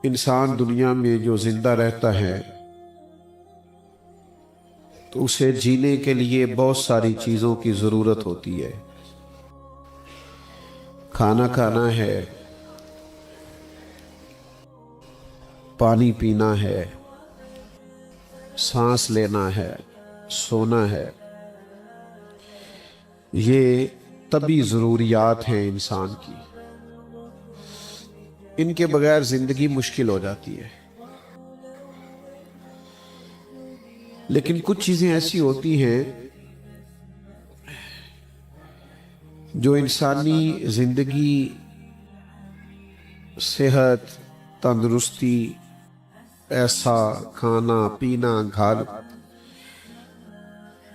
انسان دنیا میں جو زندہ رہتا ہے تو اسے جینے کے لیے بہت ساری چیزوں کی ضرورت ہوتی ہے۔ کھانا کھانا ہے، پانی پینا ہے، سانس لینا ہے، سونا ہے۔ یہ طبی ضروریات ہیں انسان کی، ان کے بغیر زندگی مشکل ہو جاتی ہے۔ لیکن کچھ چیزیں ایسی ہوتی ہیں جو انسانی زندگی، صحت، تندرستی، پیسہ، کھانا پینا، گھر،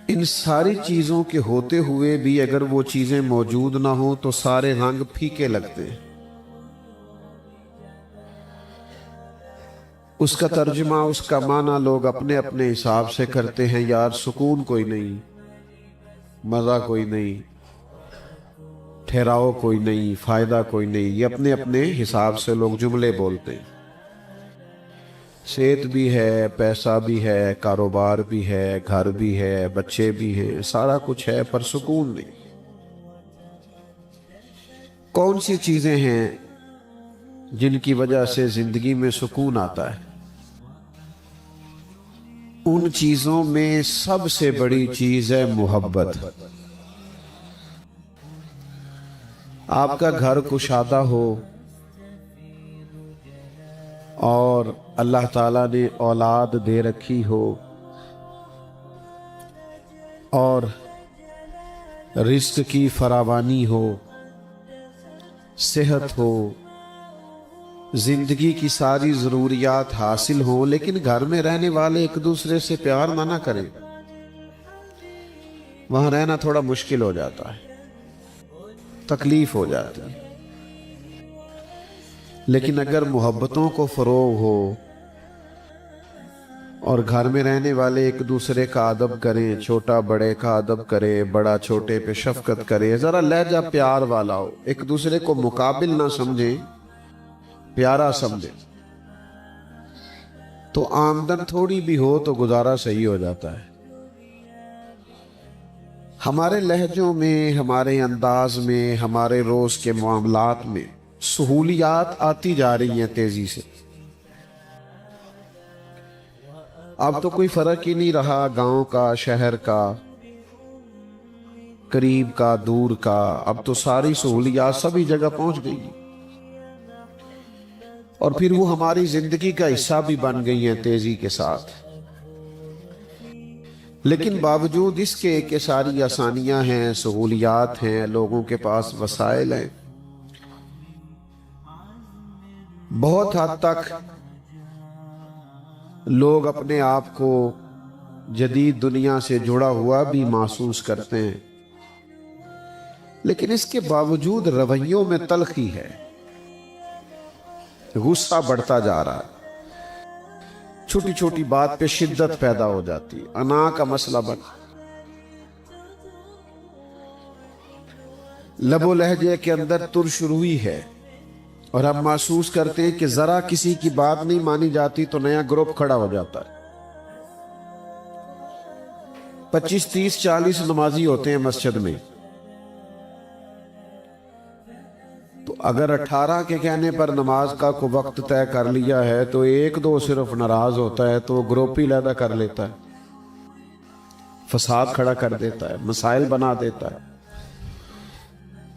ان ساری چیزوں کے ہوتے ہوئے بھی اگر وہ چیزیں موجود نہ ہوں تو سارے رنگ پھیکے لگتے ہیں۔ اس کا ترجمہ، اس کا معنی لوگ اپنے اپنے حساب سے کرتے ہیں۔ یار سکون کوئی نہیں، مزہ کوئی نہیں، ٹھہراؤ کوئی نہیں، فائدہ کوئی نہیں، یہ اپنے اپنے حساب سے لوگ جملے بولتے ہیں۔ صحت بھی ہے، پیسہ بھی ہے، کاروبار بھی ہے، گھر بھی ہے، بچے بھی ہیں، سارا کچھ ہے، پر سکون نہیں۔ کون سی چیزیں ہیں جن کی وجہ سے زندگی میں سکون آتا ہے؟ ان چیزوں میں سب سے بڑی چیز ہے محبت۔ آپ کا گھر کشادہ ہو اور اللہ تعالیٰ نے اولاد دے رکھی ہو اور رزق کی فراوانی ہو، صحت ہو، زندگی کی ساری ضروریات حاصل ہوں، لیکن گھر میں رہنے والے ایک دوسرے سے پیار نہ کریں، وہاں رہنا تھوڑا مشکل ہو جاتا ہے، تکلیف ہو جاتی ہے۔ لیکن اگر محبتوں کو فروغ ہو اور گھر میں رہنے والے ایک دوسرے کا ادب کریں، چھوٹا بڑے کا ادب کرے، بڑا چھوٹے پہ شفقت کرے، ذرا لہجہ پیار والا ہو، ایک دوسرے کو مقابل نہ سمجھیں، پیارا سمجھیں، تو آمدن تھوڑی بھی ہو تو گزارا صحیح ہو جاتا ہے۔ ہمارے لہجوں میں، ہمارے انداز میں، ہمارے روز کے معاملات میں سہولیات آتی جا رہی ہیں تیزی سے۔ اب تو کوئی فرق ہی نہیں رہا گاؤں کا، شہر کا، قریب کا، دور کا، اب تو ساری سہولیات سبھی جگہ پہنچ گئی ہیں، اور پھر وہ ہماری زندگی کا حصہ بھی بن گئی ہیں تیزی کے ساتھ۔ لیکن باوجود اس کے کہ ساری آسانیاں ہیں، سہولیات ہیں، لوگوں کے پاس وسائل ہیں، بہت حد تک لوگ اپنے آپ کو جدید دنیا سے جڑا ہوا بھی محسوس کرتے ہیں، لیکن اس کے باوجود رویوں میں تلخی ہے، غصہ بڑھتا جا رہا ہے، چھوٹی چھوٹی بات پہ شدت پیدا ہو جاتی ہے، انا کا مسئلہ بن، لب و لہجے کے اندر ترش روئی ہے، اور ہم محسوس کرتے ہیں کہ ذرا کسی کی بات نہیں مانی جاتی تو نیا گروپ کھڑا ہو جاتا ہے۔ 25 30 40 نمازی ہوتے ہیں مسجد میں، تو اگر 18 کے کہنے پر نماز کا کو وقت طے کر لیا ہے تو 1 2 صرف ناراض ہوتا ہے تو وہ گروپ ہی علیحدہ کر لیتا ہے، فساد کھڑا کر دیتا ہے، مسائل بنا دیتا ہے۔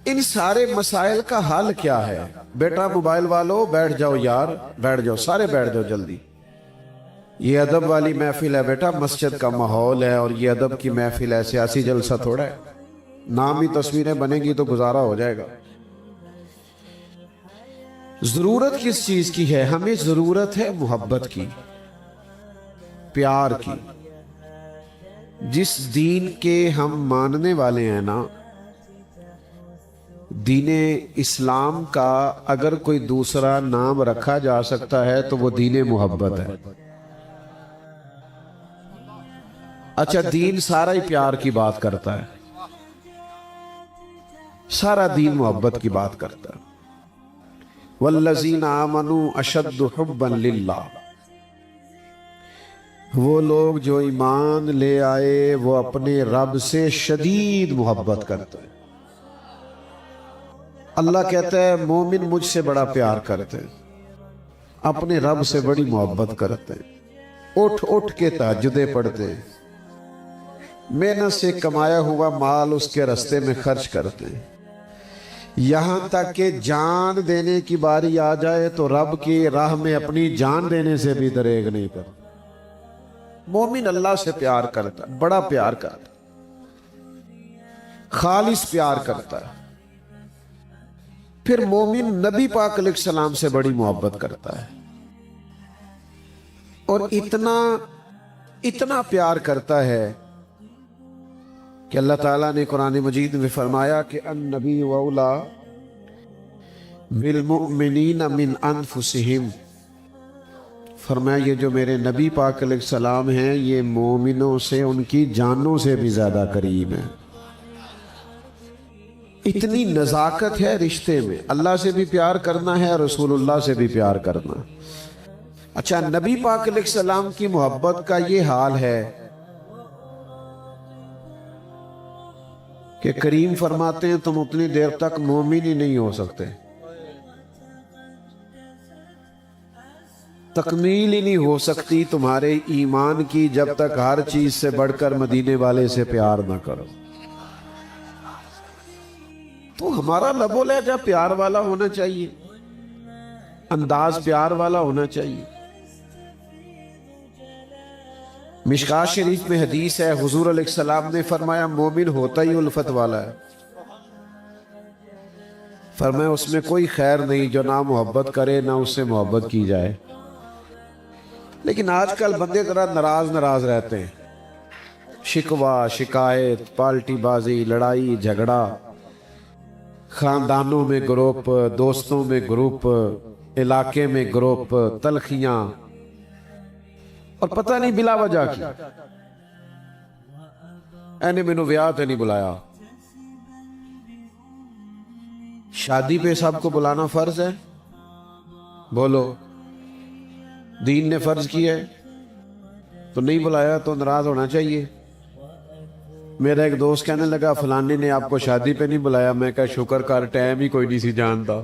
ان سارے مسائل کا حل کیا ہے؟ بیٹا موبائل والو بیٹھ جاؤ، یار بیٹھ جاؤ، سارے بیٹھ جاؤ جلدی، یہ ادب والی محفل ہے بیٹا، مسجد کا ماحول ہے، اور یہ ادب کی محفل ہے، سیاسی جلسہ تھوڑا ہے، نام ہی تصویریں بنے گی تو گزارا ہو جائے گا۔ ضرورت کس چیز کی ہے؟ ہمیں ضرورت ہے محبت کی، پیار کی۔ جس دین کے ہم ماننے والے ہیں نا، دین اسلام کا اگر کوئی دوسرا نام رکھا جا سکتا ہے تو وہ دین محبت ہے۔ اچھا، دین سارا ہی پیار کی بات کرتا ہے، سارا دین محبت کی بات کرتا ہے۔ والذین آمنوا اشد حبا للہ، وہ لوگ جو ایمان لے آئے وہ اپنے رب سے شدید محبت کرتے ہیں۔ اللہ کہتا ہے مومن مجھ سے بڑا پیار کرتے ہیں، اپنے رب سے بڑی محبت کرتے ہیں، اٹھ اٹھ کے تہجدیں پڑھتے ہیں، محنت سے کمایا ہوا مال اس کے راستے میں خرچ کرتے ہیں، یہاں تک کہ جان دینے کی باری آ جائے تو رب کی راہ میں اپنی جان دینے سے بھی دریغ نہیں کرتا۔ مومن اللہ سے پیار کرتا ہے، بڑا پیار کرتا ہے، خالص پیار کرتا ہے۔ پھر مومن نبی پاک علیہ السلام سے بڑی محبت کرتا ہے، اور اتنا پیار کرتا ہے کہ اللہ تعالیٰ نے قرآن مجید میں فرمایا کہ النبی اولا بالمؤمنین من انفسہم، فرمایا یہ جو میرے نبی پاک علیہ السلام ہیں یہ مومنوں سے ان کی جانوں سے بھی زیادہ قریب ہیں۔ اتنی نزاکت ہے رشتے میں، اللہ سے بھی پیار کرنا ہے، رسول اللہ سے بھی پیار کرنا۔ اچھا، نبی پاک علیہ السلام کی محبت کا یہ حال ہے کہ کریم فرماتے ہیں تم اتنی دیر تک مومن ہی نہیں ہو سکتے، تکمیل ہی نہیں ہو سکتی تمہارے ایمان کی جب تک ہر چیز سے بڑھ کر مدینے والے سے پیار نہ کرو۔ تو ہمارا لب و لہجہ پیار والا ہونا چاہیے، انداز پیار والا ہونا چاہیے۔ مشکاۃ شریف میں حدیث ہے، حضور علیہ السلام نے فرمایا مومن ہوتا ہی الفت والا ہے، فرمایا اس میں کوئی خیر نہیں جو نہ محبت کرے نہ اس سے محبت کی جائے۔ لیکن آج کل بندے ذرا ناراض رہتے ہیں، شکوہ شکایت، پالٹی بازی، لڑائی جھگڑا، خاندانوں میں گروپ، دوستوں میں گروپ، علاقے میں گروپ، تلخیاں، اور پتہ نہیں بلا وجہ کی اینے مینوں ویاہ تے نہیں بلایا۔ شادی پہ سب کو بلانا فرض ہے؟ بولو، دین نے فرض کیا ہے تو نہیں بلایا تو ناراض ہونا چاہیے۔ میرا ایک دوست کہنے لگا فلانی نے آپ کو شادی پہ نہیں بلایا، میں کہا شکر کر، ٹائم ہی کوئی نہیں سی جانتا،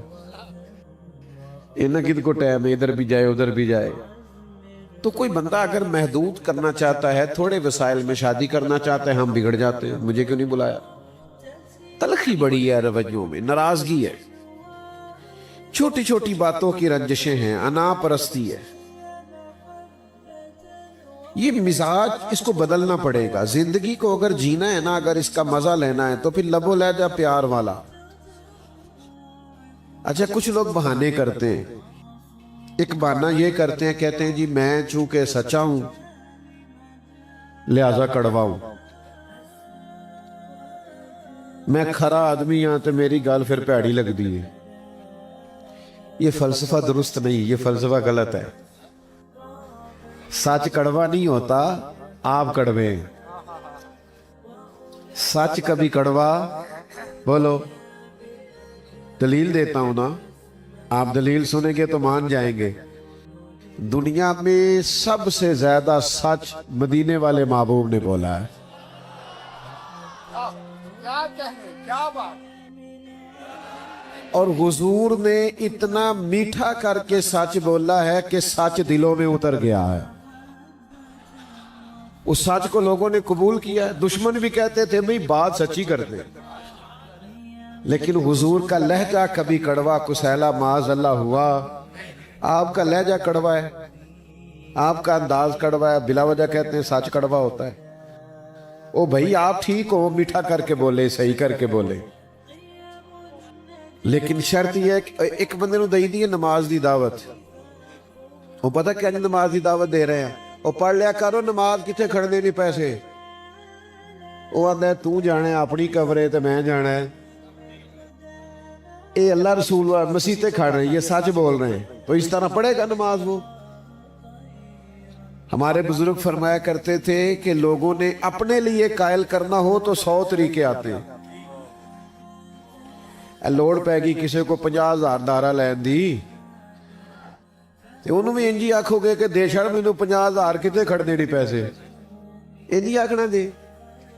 انہاں کد کو ٹائم ہے ادھر بھی جائے ادھر بھی جائے۔ تو کوئی بندہ اگر محدود کرنا چاہتا ہے، تھوڑے وسائل میں شادی کرنا چاہتا ہے، ہم بگڑ جاتے ہیں، مجھے کیوں نہیں بلایا۔ تلخی بڑی ہے رویوں میں، ناراضگی ہے، چھوٹی چھوٹی باتوں کی رنجشیں ہیں، انا پرستی ہے۔ یہ مزاج اس کو بدلنا پڑے گا۔ زندگی کو اگر جینا ہے نا، اگر اس کا مزہ لینا ہے تو پھر لب و لہجہ پیار والا۔ اچھا، کچھ لوگ بہانے کرتے ہیں، ایک بہانہ یہ کرتے ہیں، کہتے ہیں جی میں چونکہ سچا ہوں لہذا کڑوا ہوں، میں کھرا آدمی ہاں تو میری گال پھر پیڑی لگ دی ہے۔ یہ فلسفہ درست نہیں، یہ فلسفہ غلط ہے۔ سچ کڑوا نہیں ہوتا، آپ کڑوے ہیں۔ سچ کبھی کڑوا، بولو، دلیل دیتا ہوں نا، آپ دلیل سنیں گے تو مان جائیں گے۔ دنیا میں سب سے زیادہ سچ مدینے والے محبوب نے بولا ہے۔ اور حضور نے اتنا میٹھا کر کے سچ بولا ہے کہ سچ دلوں میں اتر گیا ہے۔ اس سچ کو لوگوں نے قبول کیا ہے۔ دشمن بھی کہتے تھے بھئی بات سچی کرتے، لیکن حضور کا لہجہ کبھی کڑوا کسیلا معاذ اللہ ہوا۔ آپ کا لہجہ کڑوا ہے، آپ کا انداز کڑوا ہے، بلا وجہ کہتے ہیں سچ کڑوا ہوتا ہے۔ او بھئی آپ ٹھیک ہو، میٹھا کر کے بولے، صحیح کر کے بولے، لیکن شرط یہ ہے کہ ایک بندے نو دئی دی نماز دی دعوت، وہ پتہ کیا نماز دی دعوت دے رہے ہیں، وہ پڑھ لیا کرو نماز، کتنے کھڑنے نہیں پیسے، وہ آدھا ہے تو جانا ہے اپنی کورے تو میں جانا ہے، اے اللہ رسول مسیحتے کھڑ رہے ہیں، یہ سچ بول رہے ہیں، تو اس طرح پڑھے گا نماز وہ۔ ہمارے بزرگ فرمایا کرتے تھے کہ لوگوں نے اپنے لیے قائل کرنا ہو تو 100 طریقے آتے ہیں۔ لوڑ پہ گی کسی کو 50,000 دارہ لین دی، ਤੇ ਉਹਨੂੰ ਵੀ ਇੰਜ ਹੀ ਆਖੋਗੇ ਕਿ ਦੇ ਛੜ ਮੈਨੂੰ 50,000 ਕਿਤੇ ਖੜਨੇ ਨਹੀਂ ਪੈਸੇ, ਇੰਜ ਹੀ ਆਖਣਾ ਦੇ।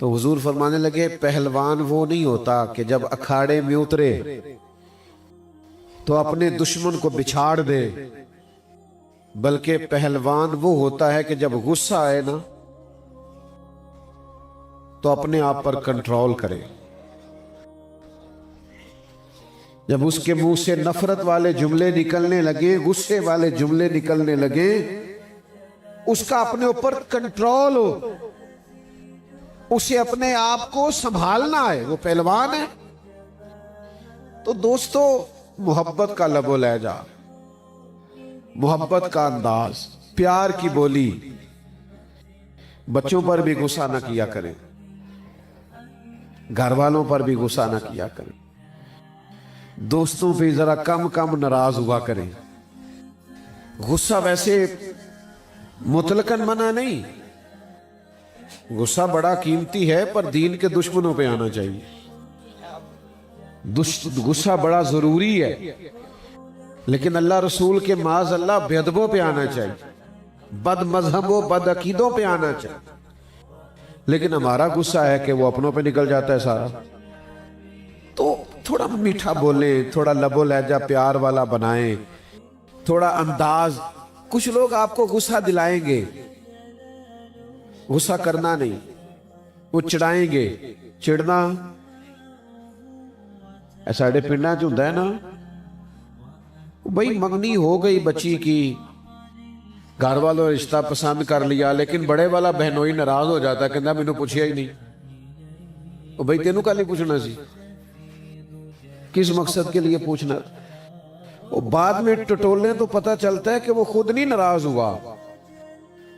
تو حضور فرمانے لگے پہلوان وہ نہیں ہوتا کہ جب اکھاڑے میں اترے تو اپنے دشمن کو بچھاڑ دے، بلکہ پہلوان وہ ہوتا ہے کہ جب غصہ آئے نا تو اپنے آپ پر کنٹرول کرے، جب اس کے منہ سے نفرت والے جملے نکلنے لگے، غصے والے جملے نکلنے لگے، اس کا اپنے اوپر کنٹرول ہو، اسے اپنے آپ کو سنبھالنا ہے، وہ پہلوان ہے۔ تو دوستو، محبت کا لب و لہجہ، محبت کا انداز، پیار کی بولی، بچوں پر بھی غصہ نہ کیا کریں، گھر والوں پر بھی غصہ نہ کیا کریں، دوستوں پہ ذرا کم ناراض ہوا کریں۔ غصہ ویسے مطلقاً منع نہیں، غصہ بڑا قیمتی ہے، پر دین کے دشمنوں پہ آنا چاہیے۔ غصہ بڑا ضروری ہے، لیکن اللہ رسول کے معاذ اللہ بے ادبوں پہ آنا چاہیے، بد مذہبوں بد عقیدوں پہ آنا چاہیے۔ لیکن ہمارا غصہ ہے کہ وہ اپنوں پہ نکل جاتا ہے سارا۔ تو تھوڑا میٹھا بولیں، تھوڑا لب و لہجہ پیار والا بنائیں، تھوڑا انداز۔ کچھ لوگ آپ کو غصہ دلائیں گے، غصہ کرنا نہیں، وہ چڑھائیں گے۔ چڑھنا ساڑھے پنڈا جو ہوندا ہے نا، بھئی منگنی ہو گئی بچی کی، گھر والوں رشتہ پسند کر لیا، لیکن بڑے والا بہنوئی ناراض ہو جاتا ہے، کہندا مینوں پوچھیا ہی نہیں۔ بھئی تینوں کل ہی پوچھنا سی، کس مقصد کے لیے پوچھنا؟ وہ بعد میں ٹٹولنے تو پتہ چلتا ہے کہ وہ خود نہیں ناراض ہوا،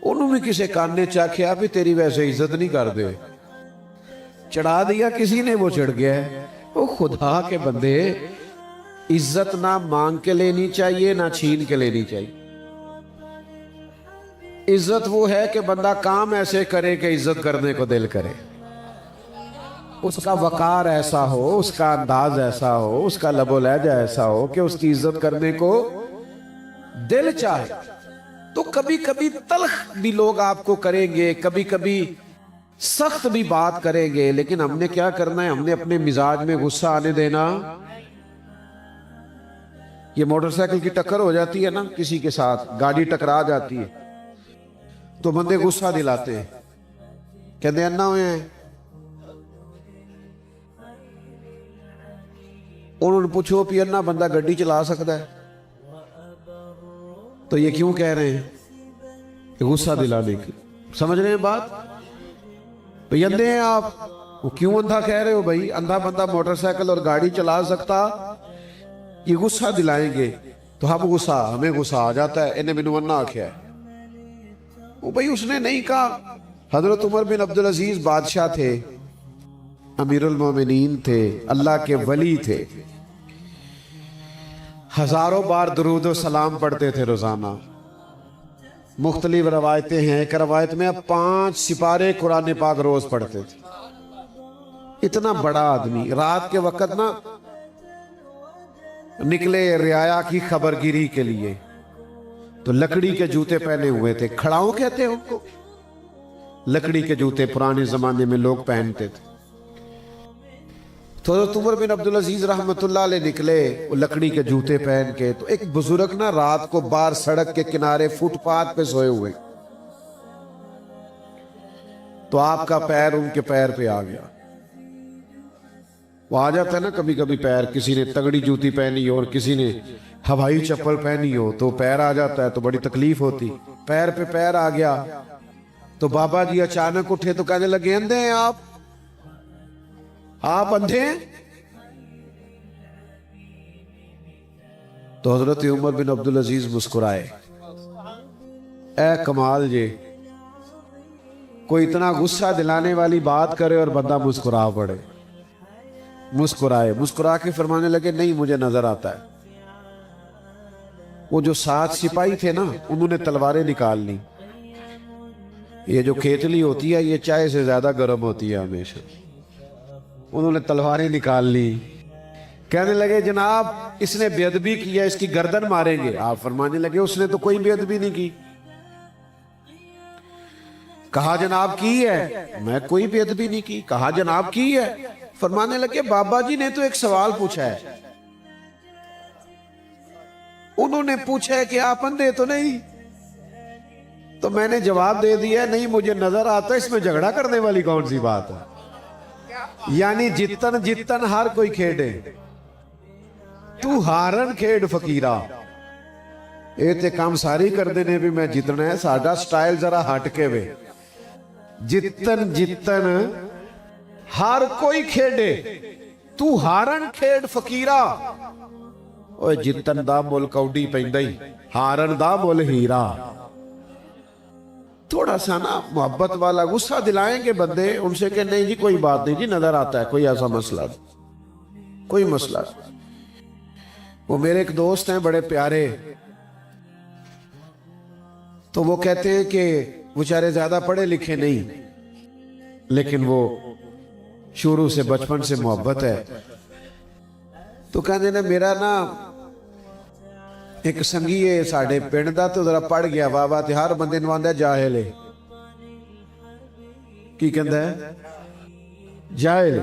انہوں نے کسی کان نے چاکھیا بھی تیری ویسے عزت نہیں کر دے، چڑھا دیا کسی نے، وہ چڑھ گیا ہے۔ وہ خدا کے بندے، عزت نہ مانگ کے لینی چاہیے نہ چھین کے لینی چاہیے۔ عزت وہ ہے کہ بندہ کام ایسے کرے کہ عزت کرنے کو دل کرے، اس کا وقار ایسا ہو، اس کا انداز ایسا ہو، اس کا لب و لہجہ ایسا ہو کہ اس کی عزت کرنے کو دل چاہے۔ تو کبھی کبھی تلخ بھی لوگ آپ کو کریں گے، کبھی کبھی سخت بھی بات کریں گے، لیکن ہم نے کیا کرنا ہے؟ ہم نے اپنے مزاج میں غصہ آنے دینا۔ یہ موٹر سائیکل کی ٹکر ہو جاتی ہے نا کسی کے ساتھ، گاڑی ٹکرا جاتی ہے تو بندے غصہ دلاتے ہیں، کہتے ہیں انا ہوئے ہیں۔ انہوں نے پوچھو پی انا بندہ گڈی چلا سکتا ہے، تو یہ کیوں کہہ رہے ہیں؟ کہ غصہ دلانے کی۔ سمجھ رہے ہیں بات؟ بھئی اندھے ہیں آپ، وہ کیوں اندھا کہہ رہے ہو؟ بھئی اندھا بندہ موٹر سائیکل اور گاڑی چلا سکتا، یہ غصہ دلائیں گے تو ہمیں غصہ آ جاتا ہے، انہیں مینوں انا آکھیا ہے۔ وہ بھئی اس نے نہیں کہا۔ حضرت عمر بن عبدالعزیز بادشاہ تھے، امیر المومنین تھے، اللہ کے ولی تھے، ہزاروں بار درود و سلام پڑھتے تھے روزانہ۔ مختلف روایتیں ہیں، ایک روایت میں 5 سپارے قرآن پاک روز پڑھتے تھے۔ اتنا بڑا آدمی رات کے وقت نا نکلے رعایا کی خبر گیری کے لیے، تو لکڑی کے جوتے پہنے ہوئے تھے، کھڑاؤں کہتے ہیں ان کو، لکڑی کے جوتے پرانے زمانے میں لوگ پہنتے تھے۔ تو حضرت عمر بن عبدالعزیز رحمت اللہ علیہ نکلے وہ لکڑی کے جوتے پہن کے، تو ایک بزرگ نا رات کو باہر سڑک کے کنارے فٹ پاتھ پہ سوئے ہوئے، تو آپ کا پیر ان کے پیر پہ آ گیا۔ وہ آ جاتا ہے نا کبھی کبھی پیر، کسی نے تگڑی جوتی پہنی ہو اور کسی نے ہوائی چپل پہنی ہو تو پیر آ جاتا ہے، تو بڑی تکلیف ہوتی۔ پیر پہ پیر آ گیا تو بابا جی اچانک اٹھے تو کہنے لگے اندھے ہیں آپ اندھے ہیں؟ تو حضرت عمر بن عبدالعزیز مسکرائے، اے کمال جی، کوئی اتنا غصہ دلانے والی بات کرے اور بندہ مسکرا پڑے۔ مسکرائے، مسکرا کے فرمانے لگے نہیں مجھے نظر آتا ہے۔ وہ جو 7 سپاہی تھے نا، انہوں نے تلواریں نکال لی۔ یہ جو کھیتلی ہوتی ہے یہ چائے سے زیادہ گرم ہوتی ہے ہمیشہ۔ انہوں نے تلواریں نکال لی، کہنے لگے جناب اس نے بے ادبی کی ہے، اس کی گردن ماریں گے۔ آپ فرمانے لگے اس نے تو کوئی بے ادبی نہیں کی۔ کہا جناب کی ہے؟ میں کوئی بے ادبی نہیں کی. کہا جناب کی ہے؟ فرمانے لگے بابا جی نے تو ایک سوال پوچھا ہے. انہوں نے پوچھا ہے کہ آپ اندھے تو نہیں؟ تو میں نے جواب دے دیا نہیں مجھے نظر آتا. اس میں جھگڑا کرنے والی کون سی بات ہے؟ یعنی جتن جتن ہر کوئی کھیڑے تو ہارن کھیڑ فقیرہ. اے تے کام ساری کر دینے بھی میں جتنا ہے. ساڈا سٹائل ذرا ہٹ کے وے. جتن جتن ہر کوئی کھیڑے تو ہارن کھیڑ فقیرہ. اوہ جتن دا مول کوڈی پہندائی ہارن دا مول ہیرا. تھوڑا سا نا محبت والا غصہ دلائیں گے بندے ان سے کہ نہیں جی کوئی بات نہیں جی نظر آتا ہے کوئی ایسا مسئلہ کوئی مسئلہ. وہ میرے ایک دوست ہیں بڑے پیارے. تو وہ کہتے ہیں کہ بیچارے زیادہ پڑھے لکھے نہیں لیکن وہ شروع سے بچپن سے محبت ہے. تو کہنے نے میرا نا ایک سنگی ہے ساڑھے پنڈ دا تو ذرا پڑھ گیا واہ تے ہر بندے نو آندا جاہل ہے. کی کہندا ہے؟ جاہل.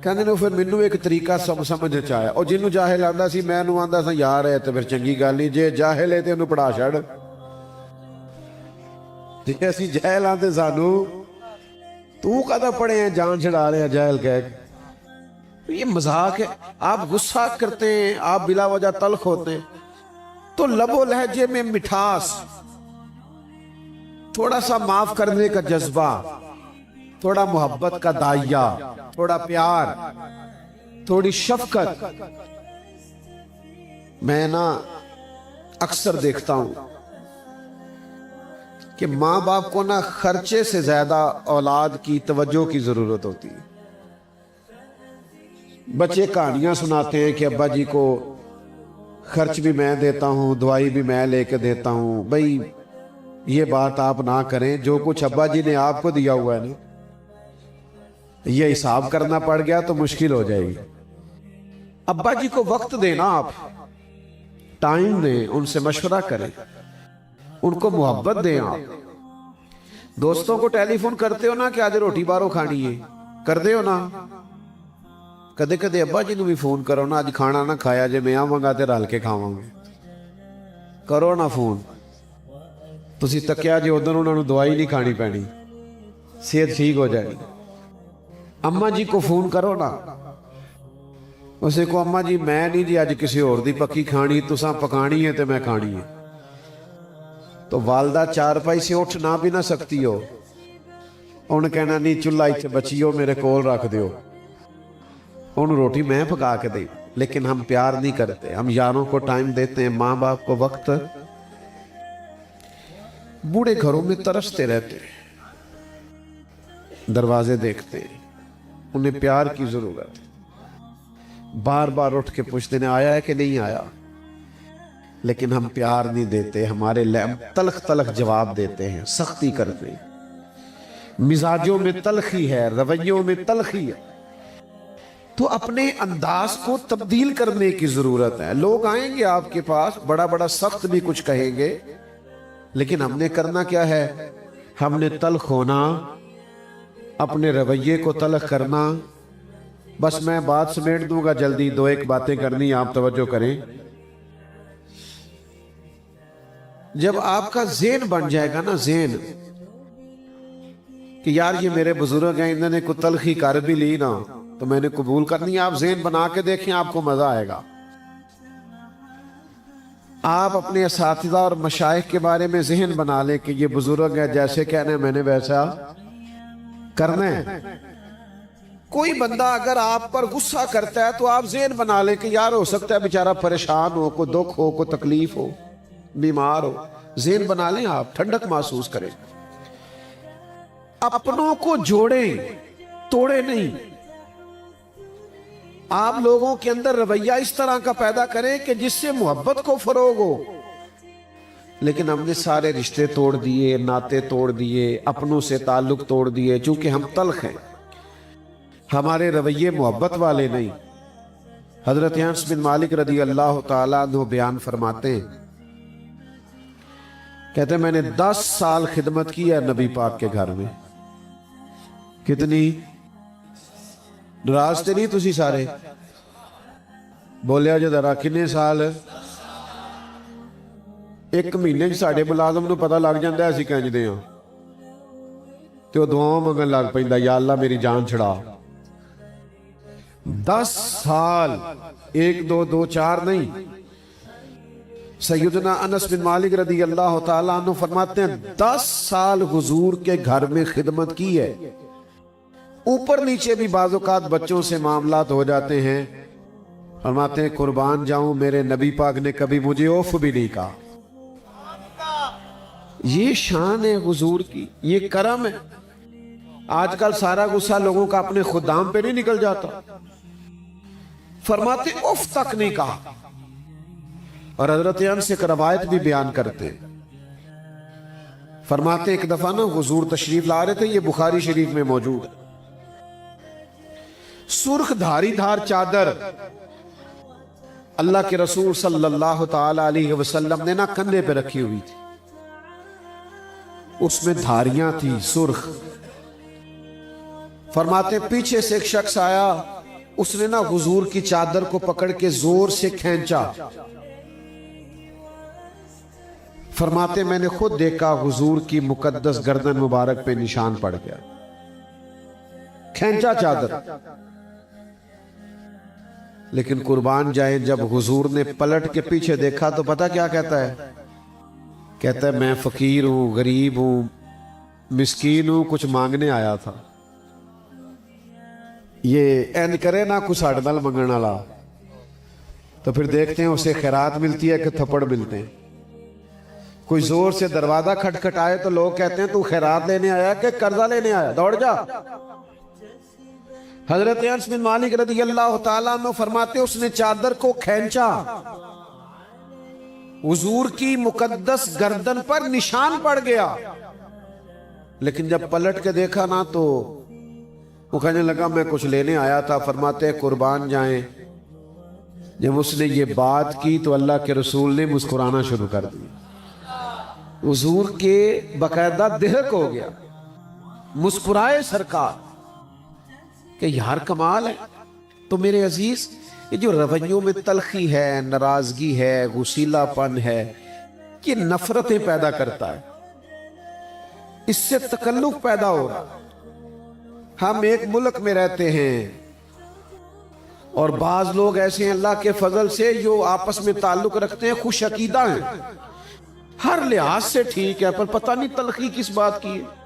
کہندے نے پھر مینوں ایک طریقہ سمجھ چ آیا. اور جنوں جاہل آندا سی میں نو آندا سا یار ہے تے پھر چنگی گل نہیں. جے جاہل ہے تے اونوں پڑھا چھڑ. جے اسی جاہل آندے سانو تو کدا پڑھے ہیں جان چھڑا رہے ہیں جاہل کہہ. یہ مذاق ہے. آپ غصہ کرتے ہیں آپ بلا وجہ تلخ ہوتے ہیں تو لب و لہجے میں مٹھاس تھوڑا سا معاف کرنے کا جذبہ تھوڑا محبت کا دائیا تھوڑا پیار تھوڑی شفقت. میں نا اکثر دیکھتا ہوں کہ ماں باپ کو نا خرچے سے زیادہ اولاد کی توجہ کی ضرورت ہوتی ہے. بچے کہانیاں سناتے ہیں کہ ابا جی کو خرچ بھی میں دیتا ہوں دوائی بھی میں لے کے دیتا ہوں. بھئی یہ بات آپ نہ کریں. جو کچھ ابا جی نے آپ کو دیا ہوا ہے نا یہ حساب کرنا پڑ گیا تو مشکل ہو جائے گی. ابا جی کو وقت دینا آپ ٹائم دیں ان سے مشورہ کریں ان کو محبت دیں. آپ دوستوں کو ٹیلی فون کرتے ہو نا کہ آج روٹی بارو کھانی ہے کر دے ہو نا. کدے کدے ابا جی نو بھی فون کرو نا آج کھانا نہ کھایا جے میں آواں گا تے رل کے کھاواں گے. کرو نا فون. تسی تکیا جے ادھر انہوں نے دوائی نہیں کھانی پینی صحت ٹھیک ہو جائے گی. اماں جی کو فون کرو نا اسے کو اماں جی میں نہیں جی آج کسی اور دی پکی کھانی تساں پکانی ہے تے میں کھانی ہے. تو والدہ چار پائی سے اٹھ نہ بھی نہ سکتی ہو انہوں کہنا نہیں چولہا ایتھے بچی ہو میرے کول رکھ دیو انہوں روٹی میں پکا کے دیں. لیکن ہم پیار نہیں کرتے. ہم یاروں کو ٹائم دیتے ہیں ماں باپ کو وقت. بوڑھے گھروں میں ترستے رہتے ہیں دروازے دیکھتے ہیں انہیں پیار کی ضرورت ہے. بار بار اٹھ کے پوچھتے ہیں آیا ہے کہ نہیں آیا. لیکن ہم پیار نہیں دیتے. ہمارے تلخ تلخ جواب دیتے ہیں سختی کرتے ہیں. مزاجوں میں تلخی ہے رویوں میں تلخی ہے. تو اپنے انداز کو تبدیل کرنے کی ضرورت ہے. لوگ آئیں گے آپ کے پاس بڑا بڑا سخت بھی کچھ کہیں گے لیکن ہم نے کرنا کیا ہے. ہم نے تلخ ہونا اپنے رویے کو تلخ کرنا. بس میں بات سمیٹ دوں گا جلدی. دو ایک باتیں کرنی آپ توجہ کریں. جب آپ کا ذہن بن جائے گا نا ذہن کہ یار یہ میرے بزرگ ہیں انہوں نے کوئی تلخی کر بھی لی نا تو میں نے قبول کرنی. آپ ذہن بنا کے دیکھیں آپ کو مزہ آئے گا. آپ اپنے اساتذہ اور مشائخ کے بارے میں ذہن بنا لیں کہ یہ بزرگ ہے جیسے کہنا ہے میں نے ویسا کرنا ہے. کوئی بندہ اگر آپ پر غصہ کرتا ہے تو آپ ذہن بنا لیں کہ یار ہو سکتا ہے بیچارہ پریشان ہو کوئی دکھ ہو کوئی تکلیف ہو بیمار ہو. ذہن بنا لیں آپ ٹھنڈک محسوس کریں. اپنوں کو جوڑیں توڑے نہیں. آپ لوگوں کے اندر رویہ اس طرح کا پیدا کریں کہ جس سے محبت کو فروغ ہو. لیکن ہم نے سارے رشتے توڑ دیے ناطے توڑ دیے اپنوں سے تعلق توڑ دیے چونکہ ہم تلخ ہیں. ہمارے رویے محبت والے نہیں. حضرت انس بن مالک رضی اللہ تعالیٰ عنہ بیان فرماتے ہیں کہتے ہیں میں نے 10 سال خدمت کی ہے نبی پاک کے گھر میں. کتنی؟ ناراض تے نہیں تسی سارے؟ بولیا جو ذرا کنے سال؟ 1 مہینے ساڈے ملازم نو پتہ لگ جاندا اسی کنجدے ہاں تے او دعاواں منگن لگ پیندا یا اللہ میری جان چھڑا. 10 سال 1 2 2 4 نہیں. سیدنا انس بن مالک رضی اللہ تعالیٰ عنہ فرماتے ہیں 10 سال حضور کے گھر میں خدمت کی ہے. اوپر نیچے بھی بعض اوقات بچوں سے معاملات ہو جاتے ہیں. فرماتے ہیں قربان جاؤں میرے نبی پاک نے کبھی مجھے اوف بھی نہیں کہا. یہ شان ہے حضور کی، یہ کرم ہے. آج کل سارا غصہ لوگوں کا اپنے خدام پہ نہیں نکل جاتا. فرماتے اوف تک نہیں کہا. اور حضرت انس ایک روایت بھی بیان کرتے، فرماتے ایک دفعہ نا حضور تشریف لا رہے تھے، یہ بخاری شریف میں موجود ہے. سرخ دھاری دھار چادر اللہ کے رسول صلی اللہ تعالی علیہ وسلم نے نا کندھے پہ رکھی ہوئی تھی. اس میں دھاریاں تھی سرخ. فرماتے پیچھے سے ایک شخص آیا، اس نے نا حضور کی چادر کو پکڑ کے زور سے کھینچا. فرماتے میں نے خود دیکھا حضور کی مقدس گردن مبارک پہ نشان پڑ گیا. کھینچا چادر. لیکن قربان جائیں جب حضور نے پلٹ کے پیچھے دیکھا تو پتہ کیا کہتا ہے؟ کہتا ہے میں فقیر ہوں، غریب ہوں، مسکین ہوں، کچھ مانگنے آیا تھا. یہ این کرے نا کچھ ہڈ نال منگن والا تو پھر دیکھتے ہیں اسے خیرات ملتی ہے کہ تھپڑ ملتے ہیں. کوئی زور سے دروازہ کھٹکھٹائے تو لوگ کہتے ہیں تو خیرات لینے آیا کہ قرضہ لینے آیا، دوڑ جا. حضرت انس بن مالک رضی اللہ تعالیٰ عنہ فرماتے اس نے چادر کو کھینچا، حضور کی مقدس گردن پر نشان پڑ گیا. لیکن جب پلٹ کے دیکھا نا تو وہ کہنے لگا میں کچھ لینے آیا تھا. فرماتے قربان جائیں جب اس نے یہ بات کی تو اللہ کے رسول نے مسکرانا شروع کر دیا. حضور کے باقاعدہ دہک ہو گیا، مسکرائے سرکار کہ یار کمال ہے. تو میرے عزیز یہ جو رویوں میں تلخی ہے، ناراضگی ہے، غصیلا پن ہے، یہ نفرتیں پیدا کرتا ہے. اس سے تکلف پیدا ہو رہا. ہم ایک ملک میں رہتے ہیں اور بعض لوگ ایسے ہیں اللہ کے فضل سے جو آپس میں تعلق رکھتے ہیں، خوش عقیدہ ہیں، ہر لحاظ سے ٹھیک ہے، پر پتہ نہیں تلخی کس بات کی ہے،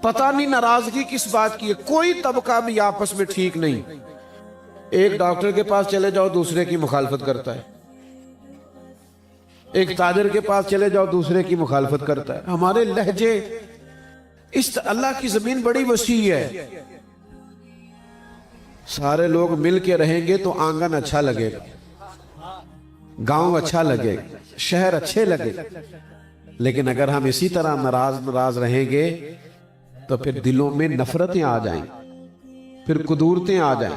پتہ نہیں ناراضگی کس بات کی ہے. کوئی طبقہ بھی آپس میں ٹھیک نہیں. ایک ڈاکٹر کے پاس چلے جاؤ دوسرے کی مخالفت کرتا ہے، ایک تاجر کے پاس چلے جاؤ دوسرے کی مخالفت کرتا ہے. ہمارے لہجے، اس اللہ کی زمین بڑی وسیع ہے. سارے لوگ مل کے رہیں گے تو آنگن اچھا لگے گا، گاؤں اچھا لگے گا، شہر اچھے لگے گا. لیکن اگر ہم اسی طرح ناراض رہیں گے تو پھر دلوں میں نفرتیں آ جائیں، پھر قدورتیں آ جائیں،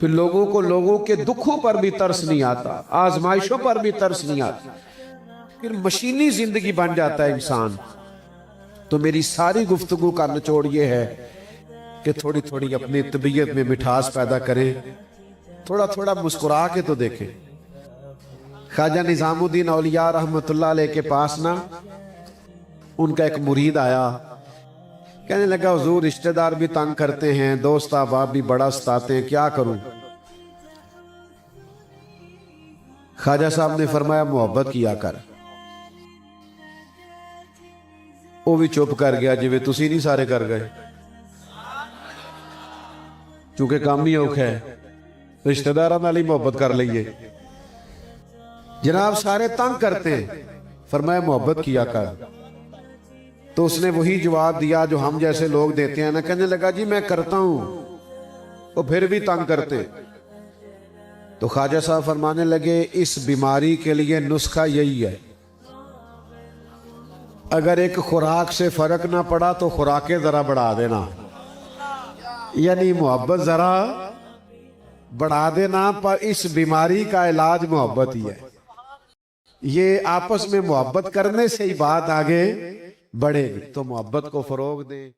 پھر لوگوں کو لوگوں کے دکھوں پر بھی ترس نہیں آتا، آزمائشوں پر بھی ترس نہیں آتا، پھر مشینی زندگی بن جاتا ہے انسان. تو میری ساری گفتگو کا نچوڑ یہ ہے کہ تھوڑی تھوڑی اپنی طبیعت میں مٹھاس پیدا کریں، تھوڑا تھوڑا مسکرا کے تو دیکھیں. خواجہ نظام الدین اولیاء رحمت اللہ علیہ کے پاس نا ان کا ایک مرید آیا، کہنے لگا حضور رشتہ دار بھی تنگ کرتے ہیں، دوست احباب بھی بڑا ستاتے ہیں، کیا کروں؟ خواجہ صاحب نے فرمایا محبت کیا کر. وہ بھی چپ کر گیا جی تسی نہیں سارے کر گئے، چونکہ کام ہی اوکھا ہے، رشتہ داراں نال ہی محبت کر لئیے. جناب سارے تنگ کرتے ہیں، فرمایا محبت کیا کر. تو اس نے وہی جواب دیا جو ہم جیسے لوگ دیتے ہیں نا. کہنے لگا جی میں کرتا ہوں، وہ پھر بھی تنگ کرتے. تو خواجہ صاحب فرمانے لگے اس بیماری کے لیے نسخہ یہی ہے، اگر ایک خوراک سے فرق نہ پڑا تو خوراکیں ذرا بڑھا دینا، یعنی محبت ذرا بڑھا دینا، پر اس بیماری کا علاج محبت ہی ہے. یہ آپس میں محبت کرنے سے ہی بات آگے بڑھے گی. تو محبت کو فروغ دیں.